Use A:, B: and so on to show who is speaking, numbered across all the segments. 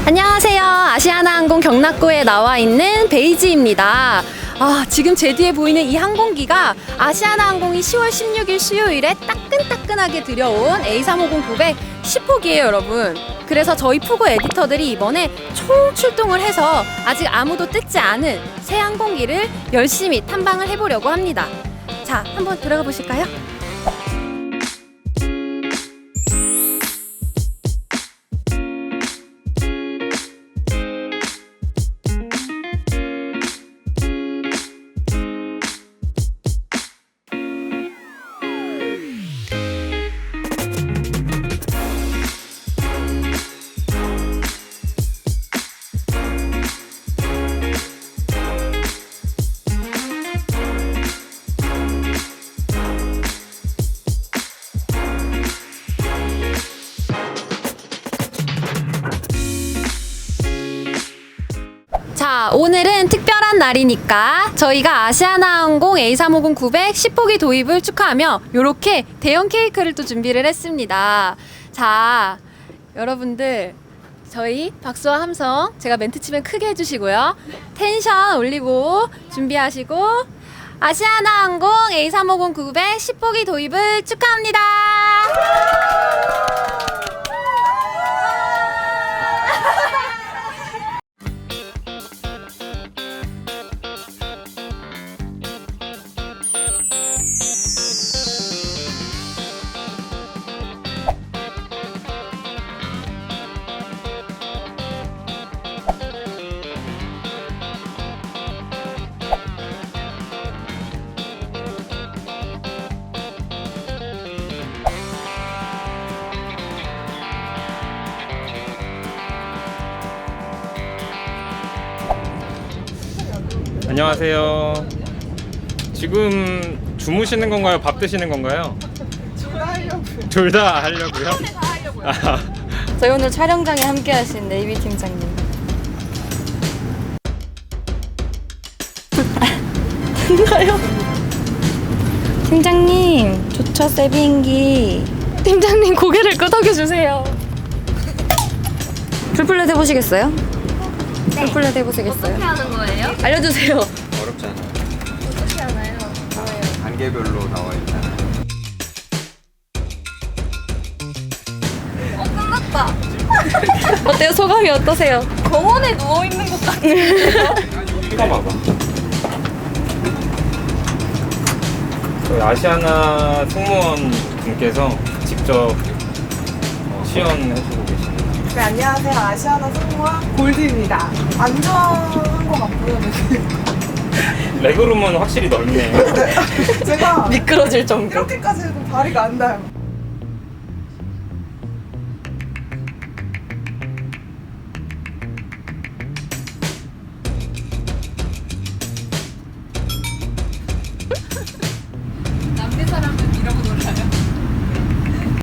A: 안녕하세요. 아시아나항공 경락구에 나와 있는 베이지입니다. 지금 제 뒤에 보이는 이 항공기가 아시아나항공이 10월 16일 수요일에 따끈따끈하게 들여온 A350-900 10호기예요, 여러분. 그래서 저희 푸고 에디터들이 이번에 총출동을 해서 아직 아무도 뜯지 않은 새 항공기를 열심히 탐방을 해보려고 합니다. 자, 한번 들어가 보실까요? 자, 오늘은 특별한 날이니까 저희가 아시아나항공 A350-900 10호기 도입을 축하하며 이렇게 대형 케이크를 또 준비를 했습니다. 자, 여러분들 저희 박수와 함성 제가 멘트 치면 크게 해주시고요. 텐션 올리고 준비하시고 아시아나항공 A350-900 10호기 도입을 축하합니다.
B: 안녕하세요. 지금 주무시는 건가요? 밥 드시는 건가요? 둘 다 하려고요.
A: 저희 오늘 촬영장에 함께 하신 네이비 팀장님. 됐나요? 팀장님, 좋죠, 새 비행기. 팀장님, 고개를 끄덕여주세요. 풀플랫 해보시겠어요? 네. 풀플랫 해보시겠어요?
C: 어떻게 하는 거예요?
A: 알려주세요.
D: 어렵지 않아요.
C: 어떻게 하나요?
D: 단계별로 나와 있잖아요.
C: 끝났다.
A: 어때요? 소감이 어떠세요?
C: 병원에 누워있는 것 같아요.
B: 봐봐. 저희 아시아나 승무원 분께서 직접 시연해주고 계십니다.
E: 네, 안녕하세요. 아시아나 승무원 골드입니다. 안전한 것 같고요.
B: 레그룸은 확실히 넓네요.
E: 제가
A: 미끄러질 정도.
E: 이렇게까지 해도 다리가 안 닿아요.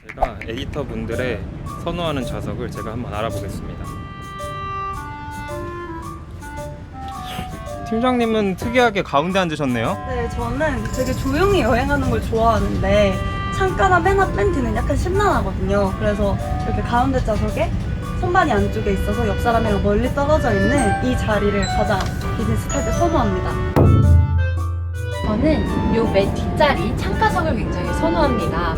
B: 제가 에디터 분들의 선호하는 좌석을 제가 한번 알아보겠습니다. 팀장님은 특이하게 가운데 앉으셨네요.
E: 네, 저는 되게 조용히 여행하는 걸 좋아하는데 창가나 맨 앞 멘트는 약간 심란하거든요. 그래서 이렇게 가운데 좌석에 선반이 안쪽에 있어서 옆 사람이랑 멀리 떨어져 있는 이 자리를 가장 비즈니스 탈 때 선호합니다.
A: 저는 요 맨 뒷자리 창가석을 굉장히 선호합니다.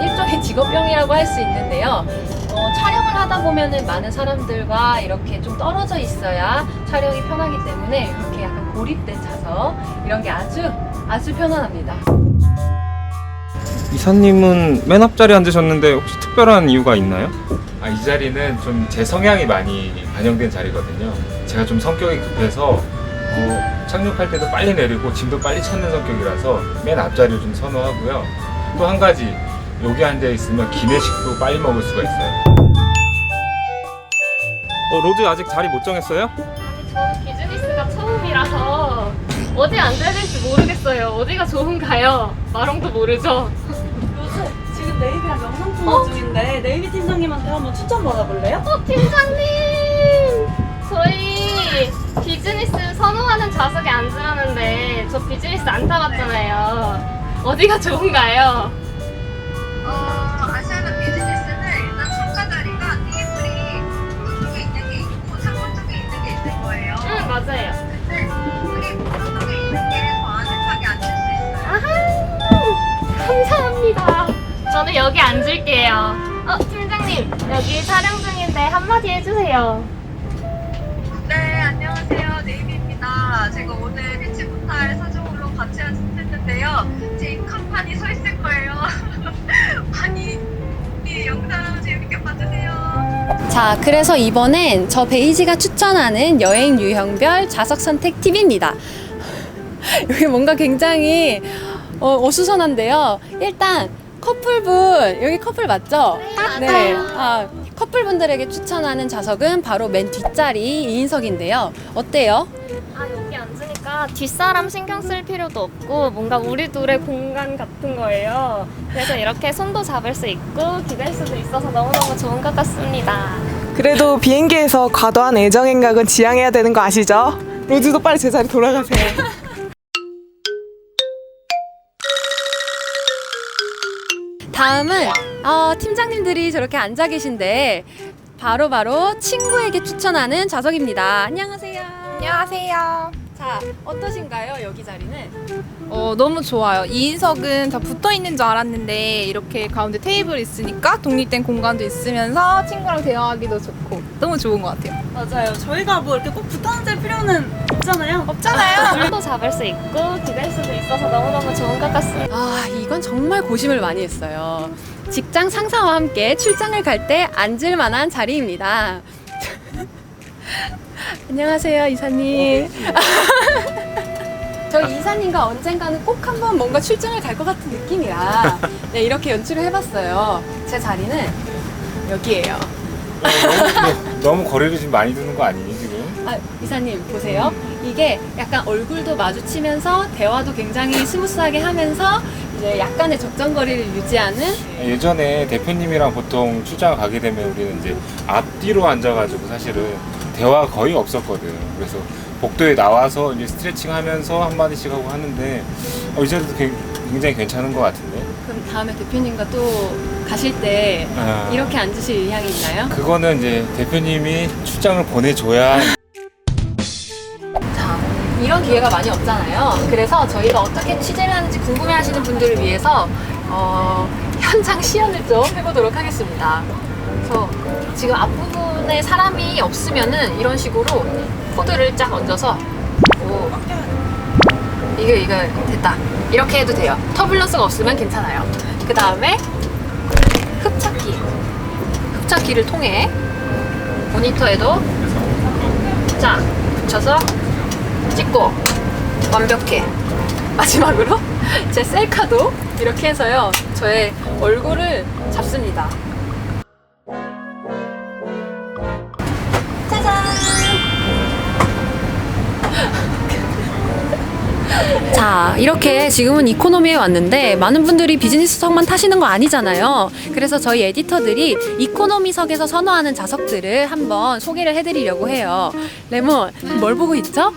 A: 일종의 직업병이라고 할 수 있는데요. 촬영을 하다 보면은 많은 사람들과 이렇게 좀 떨어져 있어야 촬영이 편하기 때문에 이렇게 약간 고립된 좌석 이런 게 아주 편안합니다.
B: 이사님은 맨 앞자리에 앉으셨는데 혹시 특별한 이유가 있나요? 이 자리는 좀 제 성향이 많이 반영된 자리거든요. 제가 좀 성격이 급해서 착륙할 때도 빨리 내리고 짐도 빨리 찾는 성격이라서 맨 앞자리를 좀 선호하고요. 또 한 가지, 여기 앉아 있으면 기내식도 빨리 먹을 수가 있어요. 로즈 아직 자리 못 정했어요?
C: 아니, 저는 비즈니스가 처음이라서 어디 앉아야 될지 모르겠어요. 어디가 좋은가요? 마롱도 모르죠?
E: 요새 지금 네이비랑 영상 통화 중인데 네이비 팀장님한테 한번 추천 받아볼래요?
C: 팀장님! 저희 비즈니스 선호하는 좌석에 앉으라는데 저 비즈니스 안 타봤잖아요. 어디가 좋은가요?
F: 아시아나 비즈니스는 일단 참가 자리가 테이블이 이쪽에 있는 게 있고 창문 쪽에 있는 게 있는 거예요.
C: 응, 맞아요.
F: 근데 우리 보조 쪽에 있는 게 더 아늑하게 앉을 수 있어요.
C: 아하! 감사합니다. 저는 여기 앉을게요. 팀장님, 여기 촬영 중인데 한마디 해주세요.
F: 네, 안녕하세요. 네이비입니다. 제가 오늘 피치부탈 사정으로 같이 했는데요. 제 간판이 서 있을 거예요. 많이 이 영상 재밌게 봐주세요.
A: 자, 그래서 이번엔 저 베이지가 추천하는 여행 유형별 좌석 선택 팁입니다. 여기 뭔가 굉장히 어수선한데요. 일단 커플분, 여기 커플 맞죠? 네. 커플분들에게 추천하는 좌석은 바로 맨 뒷자리 2인석인데요. 어때요?
C: 여기 앉으니까 뒷사람 신경 쓸 필요도 없고 뭔가 우리 둘의 공간 같은 거예요. 그래서 이렇게 손도 잡을 수 있고 기댈 수도 있어서 너무너무 좋은 것 같습니다.
G: 그래도 비행기에서 과도한 애정 행각은 지양해야 되는 거 아시죠? 로즈도 빨리 제자리 돌아가세요.
A: 다음은 팀장님들이 저렇게 앉아 계신데 바로 친구에게 추천하는 좌석입니다. 안녕하세요.
H: 안녕하세요.
A: 자, 어떠신가요? 여기 자리는?
H: 너무 좋아요. 2인석은 다 붙어 있는 줄 알았는데 이렇게 가운데 테이블 있으니까 독립된 공간도 있으면서 친구랑 대화하기도 좋고 너무 좋은 것 같아요.
E: 맞아요. 저희가 뭐 이렇게 꼭 붙어 앉을 필요는 없잖아요.
H: 없잖아요.
C: 손도 잡을 수 있고 기댈 수도 있어서 너무너무 좋은 것 같습니다.
A: 이건 정말 고심을 많이 했어요. 직장 상사와 함께 출장을 갈 때 앉을 만한 자리입니다. 안녕하세요, 이사님. 저 이사님과 언젠가는 꼭 한번 뭔가 출장을 갈 것 같은 느낌이라 네, 이렇게 연출을 해봤어요. 제 자리는 여기예요.
B: 너무 거리를 좀 많이 두는 거 아니니 지금?
A: 이사님 보세요. 이게 약간 얼굴도 마주치면서 대화도 굉장히 스무스하게 하면서 이제 약간의 적정거리를 유지하는.
B: 예전에 대표님이랑 보통 출장을 가게 되면 우리는 이제 앞뒤로 앉아가지고 사실은 대화가 거의 없었거든. 그래서 복도에 나와서 이제 스트레칭 하면서 한마디씩 하고 하는데 이 자리도 굉장히 괜찮은 것 같은데.
A: 그럼 다음에 대표님과 또 가실 때 이렇게 앉으실 의향이 있나요?
B: 그거는 이제 대표님이 출장을 보내줘야.
A: 자, 이런 기회가 많이 없잖아요. 그래서 저희가 어떻게 취재를 하는지 궁금해하시는 분들을 위해서 현장 시연을 좀 해보도록 하겠습니다. 그래서 지금 앞부분에 사람이 없으면은 이런 식으로 코드를 쫙 얹어서 이거 됐다. 이렇게 해도 돼요. 터뷸런스가 없으면 괜찮아요. 그 다음에 흡착기를 통해 모니터에도 쫙 붙여서 찍고 완벽해. 마지막으로 제 셀카도 이렇게 해서요. 저의 얼굴을 잡습니다. 자, 이렇게 지금은 이코노미에 왔는데 많은 분들이 비즈니스석만 타시는 거 아니잖아요. 그래서 저희 에디터들이 이코노미석에서 선호하는 좌석들을 한번 소개를 해드리려고 해요. 레몬, 뭘 보고 있죠?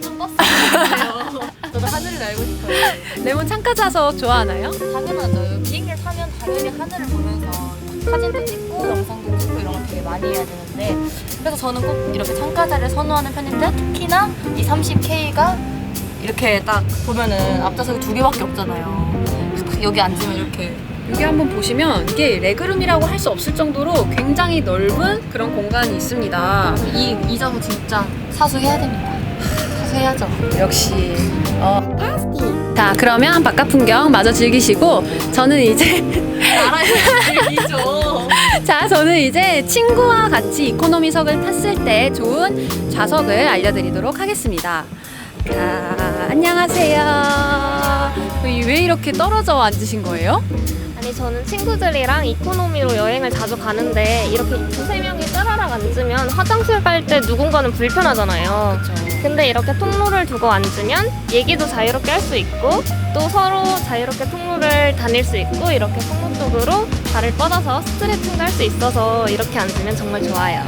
C: 좀 버스 같아요. 저도 하늘을 날고 싶어요.
A: 레몬 창가 좌석 좋아하나요?
C: 당연하죠. 비행기를 타면 당연히 하늘을 보면서 사진도 찍고 영상도 찍고 이런 걸 되게 많이 해야 되는데 그래서 저는 꼭 이렇게 창가 자리를 선호하는 편인데 특히나 이 30K가 이렇게 딱 보면은 앞좌석이 2개밖에 없잖아요. 그래서 여기 앉으면 이렇게
A: 여기 한번 보시면 이게 레그룸이라고 할 수 없을 정도로 굉장히 넓은 그런 공간이 있습니다.
C: 이 좌석 진짜 사수해야 됩니다. 사수해야죠.
A: 역시
C: 파스티.
A: 자, 그러면 바깥 풍경 마저 즐기시고 저는 이제 자, 저는 이제 친구와 같이 이코노미석을 탔을 때 좋은 좌석을 알려드리도록 하겠습니다. 자, 안녕하세요. 왜 이렇게 떨어져 앉으신 거예요?
I: 아니 저는 친구들이랑 이코노미로 여행을 자주 가는데 이렇게 두세 명이 따라락 앉으면 화장실 갈 때 누군가는 불편하잖아요. 근데 이렇게 통로를 두고 앉으면 얘기도 자유롭게 할 수 있고 또 서로 자유롭게 통로를 다닐 수 있고 이렇게 통로 쪽으로 발을 뻗어서 스트레칭도 할 수 있어서 이렇게 앉으면 정말 좋아요.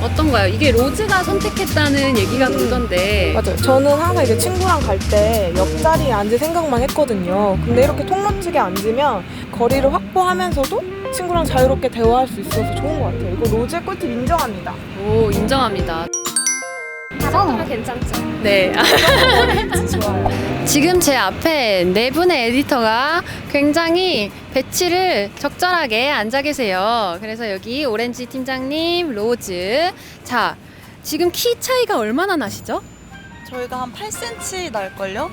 A: 어떤가요? 이게 로즈가 선택했다는 얘기가 돌던데.
G: 맞아요. 저는 항상 이제 친구랑 갈 때 옆자리에 앉을 생각만 했거든요. 근데 이렇게 통로 측에 앉으면 거리를 확보하면서도 친구랑 자유롭게 대화할 수 있어서 좋은 것 같아요. 이거 로즈의 꿀팁 인정합니다.
A: 오, 인정합니다.
I: 가족들은 괜찮죠?
A: 네.
G: 좋아요.
A: 지금 제 앞에 네 분의 에디터가 굉장히 배치를 적절하게 앉아 계세요. 그래서 여기 오렌지 팀장님, 로즈. 자, 지금 키 차이가 얼마나 나시죠?
E: 저희가 한 8cm 날걸요?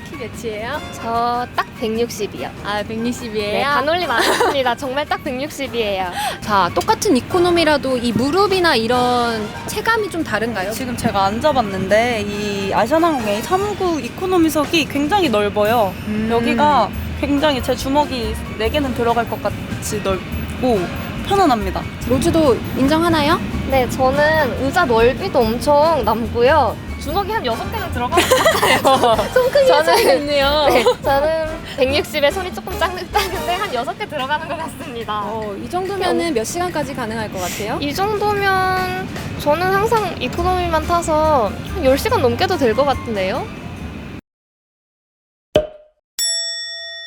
A: 키 몇이에요?
I: 저 딱 160이요.
A: 아, 160이에요?
I: 네, 반올림 안 했습니다. 정말 딱 160이에요.
A: 자, 똑같은 이코노미라도 이 무릎이나 이런 체감이 좀 다른가요?
E: 지금 제가 앉아봤는데 이 아시아나항공의 359 이코노미석이 굉장히 넓어요. 여기가 굉장히 제 주먹이 4개는 들어갈 것 같이 넓고 편안합니다.
A: 로즈도 인정하나요?
I: 네, 저는 의자 넓이도 엄청 남고요. 주먹이 한 6개는 들어갈 것 같아요.
A: 손 크기가 차이가 있네요.
I: 네, 저는 160에 손이 조금 작은데 한 6개 들어가는 것 같습니다.
A: 이 정도면은 몇 시간까지 가능할 것 같아요?
I: 이 정도면 저는 항상 이코노미만 타서 한 10시간 넘게도 될 것 같은데요?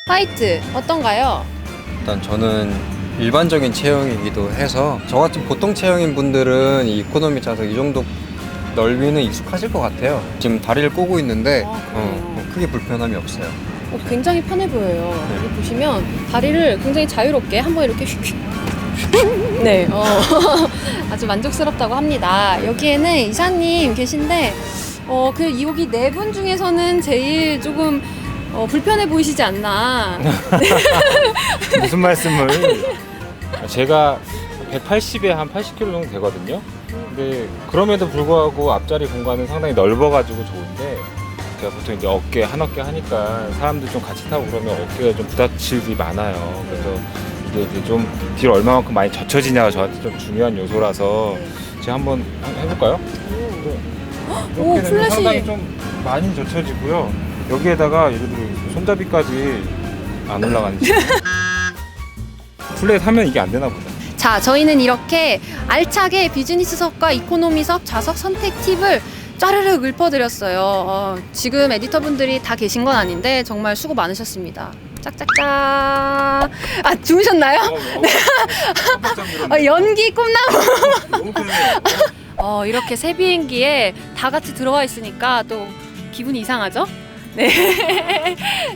A: 화이트 어떤가요?
D: 일단 저는 일반적인 체형이기도 해서 저 같은 보통 체형인 분들은 이 이코노미 좌석 이 정도 넓이는 익숙하실 것 같아요. 지금 다리를 꼬고 있는데 크게 불편함이 없어요.
A: 굉장히 편해 보여요.
D: 네.
A: 여기 보시면 다리를 굉장히 자유롭게 한번 이렇게 휙휙 네, 아주 만족스럽다고 합니다. 여기에는 이사님 계신데 여기 네 분 중에서는 제일 조금 불편해 보이시지 않나.
B: 무슨 말씀을? 제가 180에 한 80kg 정도 되거든요. 근데 그럼에도 불구하고 앞자리 공간은 상당히 넓어가지고 좋은데 제가 보통 이제 한 어깨 하니까 사람들 좀 같이 타고 그러면 어깨가 좀 부딪힐 일이 많아요. 그래서 이게 이제 좀 뒤로 얼마만큼 많이 젖혀지냐가 저한테 좀 중요한 요소라서 제가 한번 해볼까요?
A: 오,
B: 이렇게는
A: 플랫이.
B: 상당히 좀 많이 젖혀지고요. 여기에다가 예를 들어 손잡이까지 안 올라가는지 플랫 하면 이게 안 되나 보다.
A: 자, 저희는 이렇게 알차게 비즈니스석과 이코노미석 좌석 선택 팁을 짜르륵 읊어드렸어요. 지금 에디터분들이 다 계신 건 아닌데 정말 수고 많으셨습니다. 짝짝짝. 아, 주무셨나요? 연기 꿈나무. 이렇게 새 비행기에 다 같이 들어와 있으니까 또 기분이 이상하죠? 네.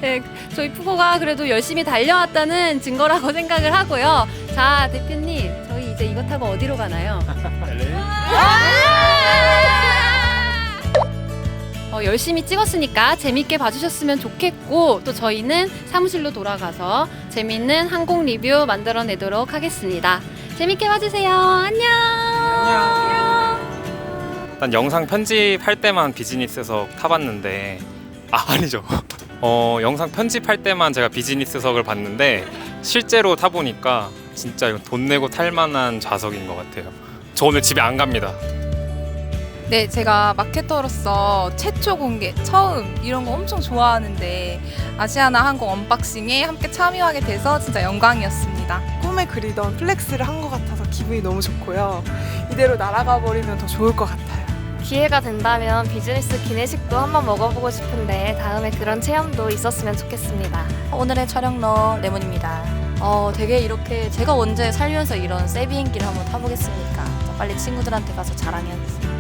A: 네, 저희 푸고가 그래도 열심히 달려왔다는 증거라고 생각을 하고요. 자, 대표님, 저희 이제 이거 타고 어디로 가나요? 열심히 찍었으니까 재밌게 봐주셨으면 좋겠고 또 저희는 사무실로 돌아가서 재밌는 항공 리뷰 만들어내도록 하겠습니다. 재밌게 봐주세요. 안녕.
B: 일단 영상 편집할 때만 비즈니스석 타봤는데 아니죠. 영상 편집할 때만 제가 비즈니스석을 봤는데 실제로 타보니까 진짜 이거 돈 내고 탈 만한 좌석인 것 같아요. 저 오늘 집에 안 갑니다.
H: 네, 제가 마케터로서 최초 공개, 처음 이런 거 엄청 좋아하는데 아시아나 항공 언박싱에 함께 참여하게 돼서 진짜 영광이었습니다.
G: 꿈에 그리던 플렉스를 한 것 같아서 기분이 너무 좋고요. 이대로 날아가 버리면 더 좋을 것 같아요.
I: 기회가 된다면 비즈니스 기내식도 한번 먹어보고 싶은데 다음에 그런 체험도 있었으면 좋겠습니다.
C: 오늘의 촬영러 레몬입니다. 되게 이렇게 제가 언제 살면서 이런 새 비행기를 한번 타보겠습니까? 빨리 친구들한테 가서 자랑해야겠어요.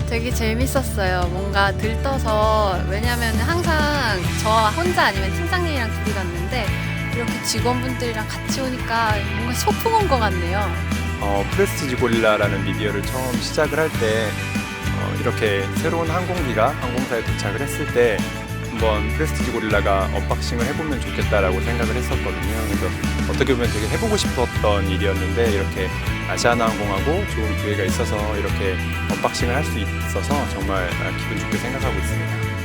A: 되게 재밌었어요. 뭔가 들떠서 왜냐면 항상 저 혼자 아니면 팀장님이랑 둘이 갔는데 이렇게 직원분들이랑 같이 오니까 뭔가 소풍 온 것 같네요.
J: 프레스티지 고릴라라는 미디어를 처음 시작을 할 때 이렇게 새로운 항공기가 항공사에 도착을 했을 때 한번 프레스티지 고릴라가 언박싱을 해보면 좋겠다라고 생각을 했었거든요. 그래서 어떻게 보면 되게 해보고 싶었던 일이었는데 이렇게 아시아나항공하고 좋은 기회가 있어서 이렇게 언박싱을 할 수 있어서 정말 기분 좋게 생각하고 있습니다.